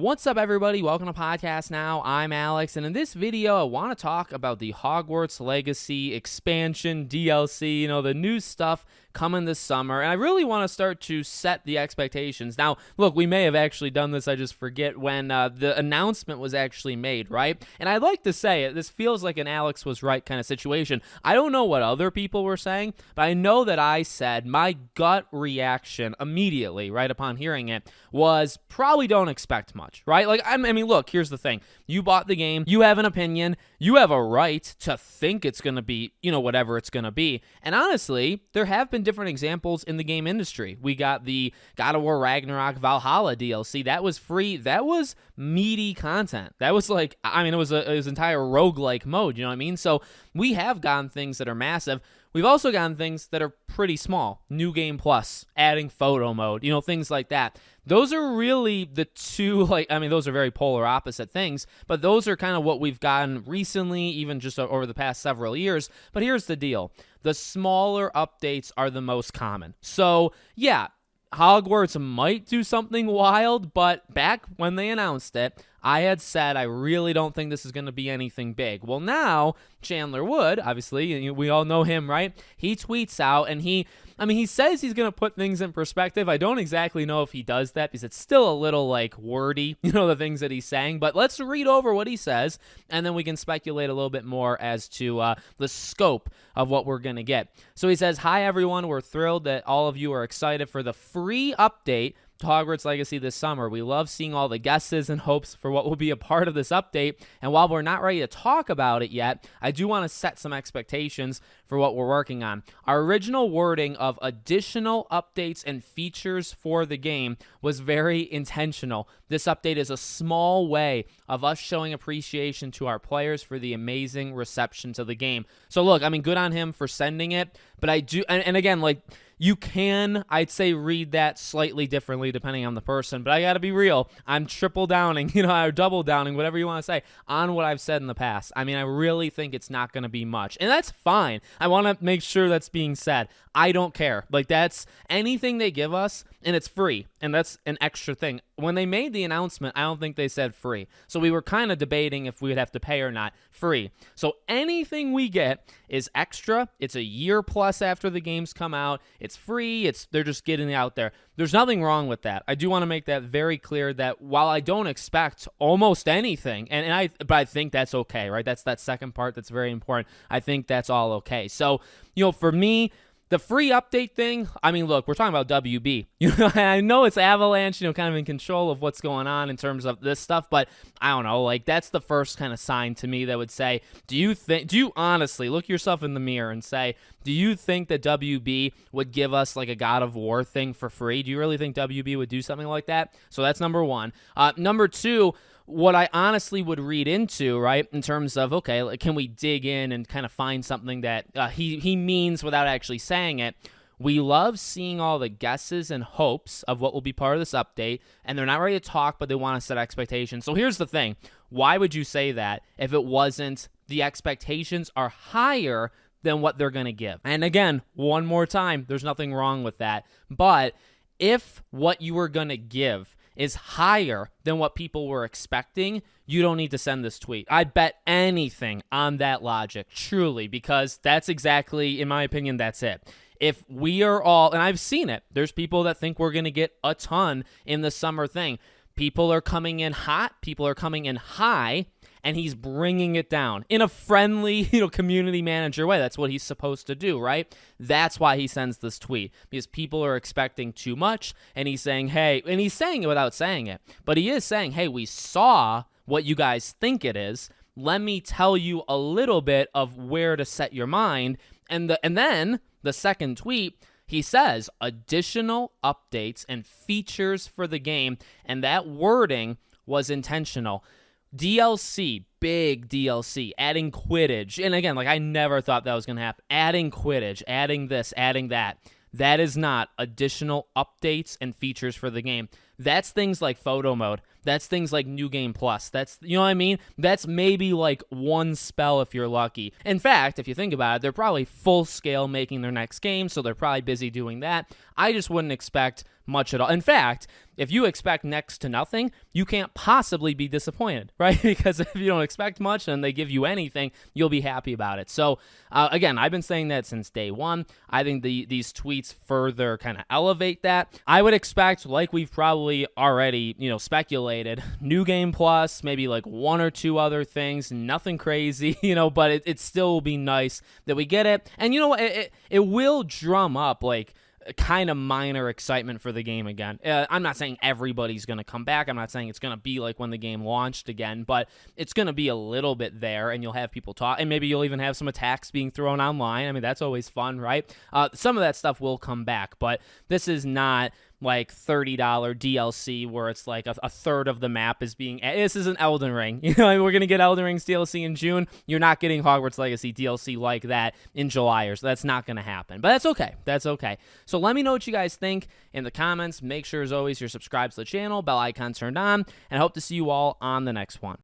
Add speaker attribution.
Speaker 1: What's up, everybody? Welcome to Podcast Now. I'm Alex, and in this video, I want to talk about the Hogwarts Legacy expansion, DLC, the new stuff coming this summer, and I really want to start to set the expectations. Now, look, we may have actually done this, I just forget when the announcement was actually made, right? And I'd like to say it, this feels like an Alex was right kind of situation. I don't know what other people were saying, but I know that I said my gut reaction immediately, right upon hearing it, was probably don't expect much, right? Like, I mean, look, here's the thing. You bought the game, you have an opinion, you have a right to think it's going to be, whatever it's going to be. And honestly, there have been different examples in the game industry. We got the God of War Ragnarok Valhalla DLC. That was free. That was meaty content. That was like, it was entire roguelike mode, you know what I mean? So we have gotten things that are massive. We've also gotten things that are pretty small. New Game Plus, adding photo mode, things like that. Those are really the two, those are very polar opposite things, but those are kind of what we've gotten recently, even just over the past several years. But here's the deal. The smaller updates are the most common. So, yeah, Hogwarts might do something wild, but back when they announced it, I had said I really don't think this is going to be anything big. Well, now, Chandler Wood, obviously, we all know him, right? He tweets out, and he says he's going to put things in perspective. I don't exactly know if he does that because it's still a little, wordy, the things that he's saying. But let's read over what he says, and then we can speculate a little bit more as to the scope of what we're going to get. So he says, "Hi, everyone. We're thrilled that all of you are excited for the free update to Hogwarts Legacy this summer. We love seeing all the guesses and hopes for what will be a part of this update, and while we're not ready to talk about it yet, I do want to set some expectations for what we're working on. Our original wording of additional updates and features for the game was very intentional. This update is a small way of us showing appreciation to our players for the amazing reception to the game." So look, good on him for sending it, but I do, and again, you can, I'd say, read that slightly differently depending on the person, but I got to be real. I'm triple downing, or double downing, whatever you want to say, on what I've said in the past. I really think it's not going to be much, and that's fine. I want to make sure that's being said. I don't care. That's anything they give us, and it's free, and that's an extra thing. When they made the announcement, I don't think they said free. So we were kind of debating if we would have to pay or not. Free. So anything we get is extra. It's a year plus after the games come out. It's free. They're just getting it out there. There's nothing wrong with that. I do want to make that very clear that while I don't expect almost anything, but I think that's okay, right? That's that second part that's very important. I think that's all okay. So, for me, the free update thing, look, we're talking about WB. I know it's Avalanche, kind of in control of what's going on in terms of this stuff, but I don't know, that's the first kind of sign to me that would say, do you honestly look yourself in the mirror and say, do you think that WB would give us a God of War thing for free? Do you really think WB would do something like that? So that's number one. Number two, what I honestly would read into, right, in terms of, okay, can we dig in and kind of find something that he means without actually saying it? We love seeing all the guesses and hopes of what will be part of this update, and they're not ready to talk, but they want to set expectations. So here's the thing. Why would you say that if it wasn't the expectations are higher than what they're going to give? And again, one more time, there's nothing wrong with that. But if what you were going to give is higher than what people were expecting, you don't need to send this tweet. I'd bet anything on that logic, truly, because that's exactly, in my opinion, that's it. If we are all, and I've seen it, there's people that think we're going to get a ton in the summer thing. People are coming in hot, people are coming in high, and he's bringing it down in a friendly, community manager way. That's what he's supposed to do, right? That's why he sends this tweet, because people are expecting too much, and he's saying, hey, and he's saying it without saying it, but he is saying, hey, we saw what you guys think it is. Let me tell you a little bit of where to set your mind. And then the second tweet, he says additional updates and features for the game, and that wording was intentional. DLC, big DLC, adding Quidditch. And again, I never thought that was going to happen. Adding Quidditch, adding this, adding that. That is not additional updates and features for the game. That's things like photo mode. That's things like New Game Plus. That's, you know what I mean? That's maybe like one spell if you're lucky. In fact, if you think about it, they're probably full scale making their next game, so they're probably busy doing that. I just wouldn't expect much at all. In fact, if you expect next to nothing, you can't possibly be disappointed, right? Because if you don't expect much and they give you anything, you'll be happy about it. So again, I've been saying that since day one. I think these tweets further kind of elevate that. I would expect, like we've probably already, speculated, New Game Plus, maybe like one or two other things, nothing crazy, but it still will be nice that we get it. And it will drum up like kind of minor excitement for the game again. I'm not saying everybody's going to come back. I'm not saying it's going to be like when the game launched again, but it's going to be a little bit there, and you'll have people talk, and maybe you'll even have some attacks being thrown online. I mean, that's always fun, right? Some of that stuff will come back, but this is not like $30 DLC where it's like a third of the map is being. This is an Elden Ring. We're going to get Elden Ring's DLC in June. You're not getting Hogwarts Legacy DLC like that in July, or so that's not going to happen. But that's okay. That's okay. So let me know what you guys think in the comments. Make sure, as always, you're subscribed to the channel, bell icon turned on, and I hope to see you all on the next one.